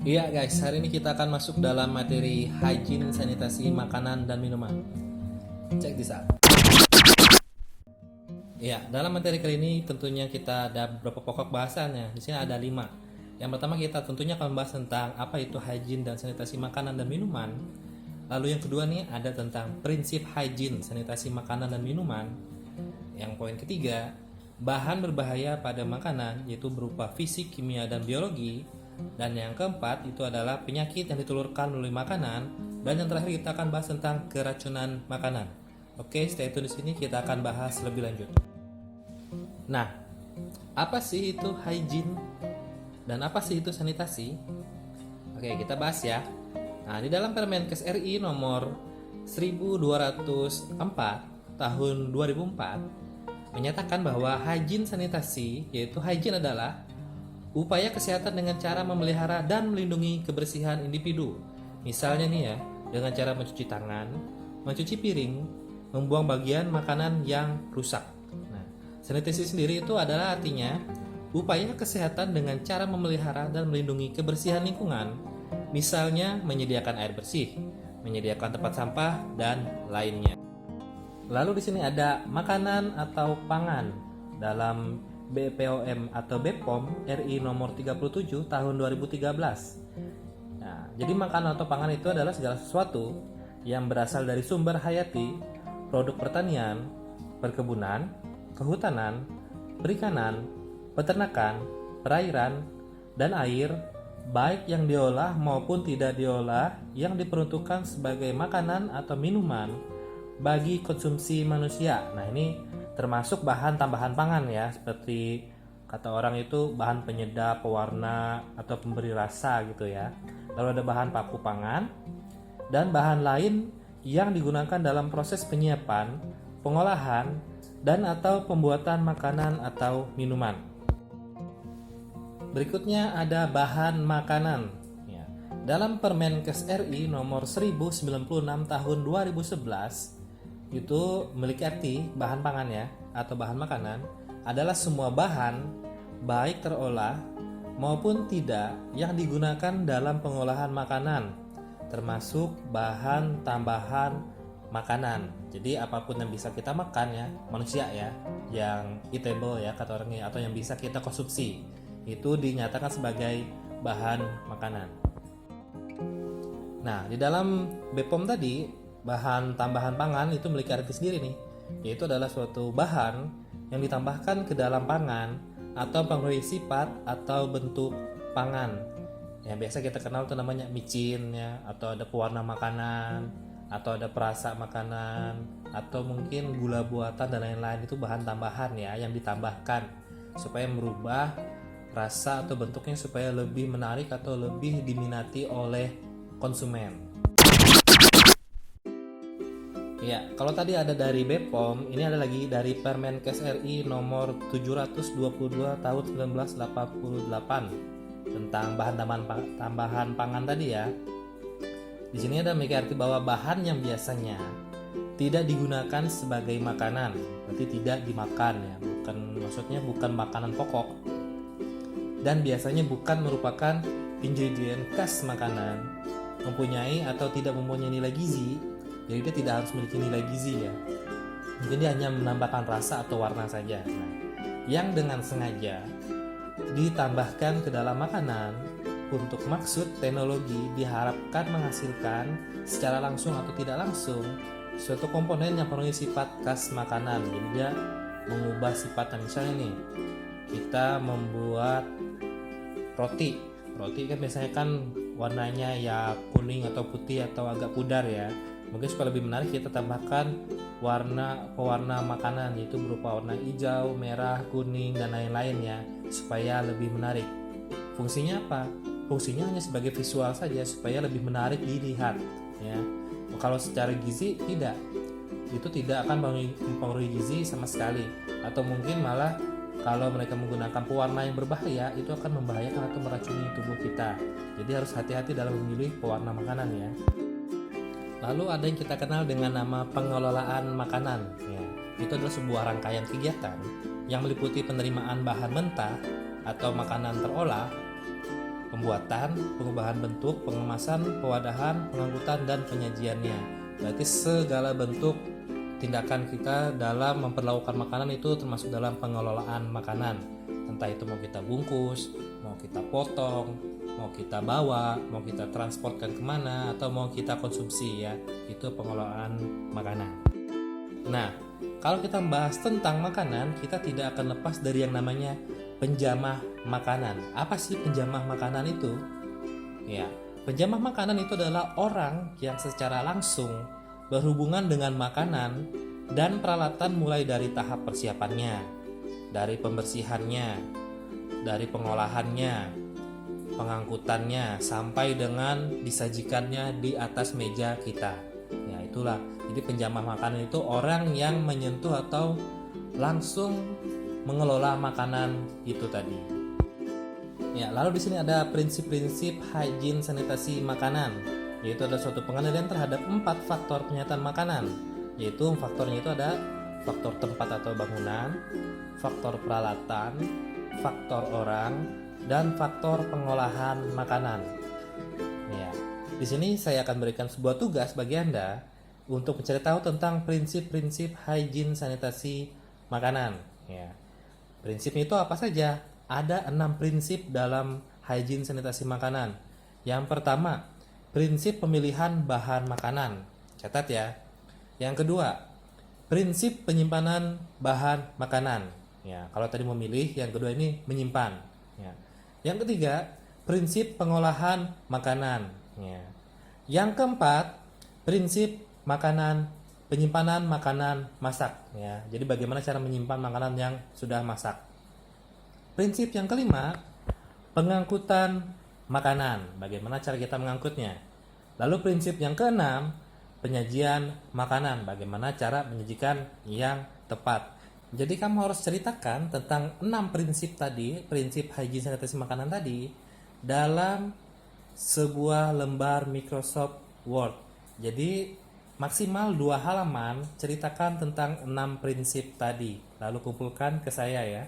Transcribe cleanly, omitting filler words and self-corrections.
Iya guys, hari ini kita akan masuk dalam materi hygiene sanitasi makanan dan minuman. Cek this out. Iya, dalam materi kali ini tentunya kita ada beberapa pokok bahasannya. Di sini ada 5. Yang pertama kita tentunya akan membahas tentang apa itu hygiene dan sanitasi makanan dan minuman. Lalu yang kedua nih ada tentang prinsip hygiene sanitasi makanan dan minuman. Yang poin ketiga, bahan berbahaya pada makanan yaitu berupa fisik, kimia, dan biologi. Dan yang keempat itu adalah penyakit yang ditulurkan melalui makanan. Dan yang terakhir kita akan bahas tentang keracunan makanan. Oke, stay tune di sini kita akan bahas lebih lanjut. Nah, apa sih itu hygiene dan apa sih itu sanitasi? Oke, kita bahas ya. Nah, di dalam Permenkes RI nomor 1204 tahun 2004 menyatakan bahwa hygiene sanitasi, yaitu hygiene adalah upaya kesehatan dengan cara memelihara dan melindungi kebersihan individu. Misalnya nih ya, dengan cara mencuci tangan, mencuci piring, membuang bagian makanan yang rusak. Nah, sanitasi sendiri itu adalah artinya upaya kesehatan dengan cara memelihara dan melindungi kebersihan lingkungan. Misalnya menyediakan air bersih, menyediakan tempat sampah dan lainnya. Lalu di sini ada makanan atau pangan dalam BPOM atau BPOM RI nomor 37 tahun 2013. Nah, jadi makanan atau pangan itu adalah segala sesuatu yang berasal dari sumber hayati, produk pertanian, perkebunan, kehutanan, perikanan, peternakan, perairan, dan air, baik yang diolah maupun tidak diolah, yang diperuntukkan sebagai makanan atau minuman bagi konsumsi manusia. Nah, ini termasuk bahan tambahan pangan ya, seperti kata orang itu bahan penyedap, pewarna, atau pemberi rasa gitu ya. Lalu ada bahan paku pangan dan bahan lain yang digunakan dalam proses penyiapan, pengolahan, dan atau pembuatan makanan atau minuman. Berikutnya ada bahan makanan ya. Dalam Permenkes RI nomor 1096 tahun 2011 itu memiliki arti bahan pangan ya, atau bahan makanan adalah semua bahan baik terolah maupun tidak yang digunakan dalam pengolahan makanan, termasuk bahan tambahan makanan. Jadi apapun yang bisa kita makan ya, manusia ya, yang eatable ya kata orangnya, atau yang bisa kita konsumsi, itu dinyatakan sebagai bahan makanan. Nah, di dalam BPOM tadi, bahan tambahan pangan itu memiliki arti sendiri nih, yaitu adalah suatu bahan yang ditambahkan ke dalam pangan atau mempengaruhi sifat atau bentuk pangan. Ya, biasa kita kenal itu namanya micin ya, atau ada pewarna makanan, atau ada perasa makanan, atau mungkin gula buatan dan lain-lain. Itu bahan tambahan ya yang ditambahkan supaya merubah rasa atau bentuknya supaya lebih menarik atau lebih diminati oleh konsumen. Ya, kalau tadi ada dari BPOM, ini ada lagi dari Permenkes RI nomor 722 tahun 1988 tentang bahan tambahan pangan tadi ya. Di sini ada memiliki arti bahwa bahan yang biasanya tidak digunakan sebagai makanan, berarti tidak dimakan ya, maksudnya bukan makanan pokok. Dan biasanya bukan merupakan ingredient khas makanan, mempunyai atau tidak mempunyai nilai gizi. Jadi dia tidak harus memiliki nilai gizi ya. Mungkin dia hanya menambahkan rasa atau warna saja. Nah, yang dengan sengaja ditambahkan ke dalam makanan untuk maksud teknologi diharapkan menghasilkan secara langsung atau tidak langsung suatu komponen yang mempunyai sifat khas makanan. Jadi dia mengubah sifatnya. Misalnya nih, kita membuat roti kan biasanya kan warnanya ya kuning atau putih atau agak pudar ya. Mungkin supaya lebih menarik kita tambahkan pewarna makanan, yaitu berupa warna hijau, merah, kuning, dan lain-lain ya, supaya lebih menarik. Fungsinya apa? Fungsinya hanya sebagai visual saja supaya lebih menarik dilihat ya. Kalau secara gizi tidak, itu tidak akan mempengaruhi gizi sama sekali, atau mungkin malah kalau mereka menggunakan pewarna yang berbahaya itu akan membahayakan atau meracuni tubuh kita. Jadi harus hati-hati dalam memilih pewarna makanan ya. Lalu ada yang kita kenal dengan nama pengelolaan makanan ya. Itu adalah sebuah rangkaian kegiatan yang meliputi penerimaan bahan mentah atau makanan terolah, pembuatan, pengubahan bentuk, pengemasan, pewadahan, pengangkutan, dan penyajiannya. Berarti segala bentuk tindakan kita dalam memperlakukan makanan itu termasuk dalam pengelolaan makanan. Entah itu mau kita bungkus, mau kita potong, mau kita bawa, mau kita transportkan kemana, atau mau kita konsumsi ya. Itu pengelolaan makanan. Nah, kalau kita membahas tentang makanan, kita tidak akan lepas dari yang namanya penjamah makanan. Apa sih penjamah makanan itu? Ya, penjamah makanan itu adalah orang yang secara langsung berhubungan dengan makanan dan peralatan mulai dari tahap persiapannya, dari pembersihannya, dari pengolahannya, pengangkutannya, sampai dengan disajikannya di atas meja kita. Ya, itulah. Jadi penjamah makanan itu orang yang menyentuh atau langsung mengelola makanan itu tadi. Ya, lalu di sini ada prinsip-prinsip hygiene sanitasi makanan, yaitu ada suatu pengendalian terhadap 4 faktor penyataan makanan, yaitu faktornya itu ada faktor tempat atau bangunan, faktor peralatan, faktor orang, dan faktor pengolahan makanan. Ya, di sini saya akan berikan sebuah tugas bagi Anda untuk mencari tahu tentang prinsip-prinsip hygiene sanitasi makanan. Ya, prinsipnya itu apa saja? Ada 6 prinsip dalam hygiene sanitasi makanan. Yang pertama, prinsip pemilihan bahan makanan. Catat ya. Yang kedua, prinsip penyimpanan bahan makanan. Ya, kalau tadi memilih, yang kedua ini menyimpan. Ya. Yang ketiga, prinsip pengolahan makanan. Ya. Yang keempat, prinsip makanan penyimpanan makanan masak. Ya. Jadi bagaimana cara menyimpan makanan yang sudah masak. Prinsip yang kelima, pengangkutan makanan. Bagaimana cara kita mengangkutnya. Lalu prinsip yang keenam, penyajian makanan. Bagaimana cara menyajikan yang tepat. Jadi kamu harus ceritakan tentang 6 prinsip tadi, prinsip hygiene sanitasi makanan tadi, dalam sebuah lembar Microsoft Word. Jadi maksimal 2 halaman ceritakan tentang 6 prinsip tadi. Lalu kumpulkan ke saya ya.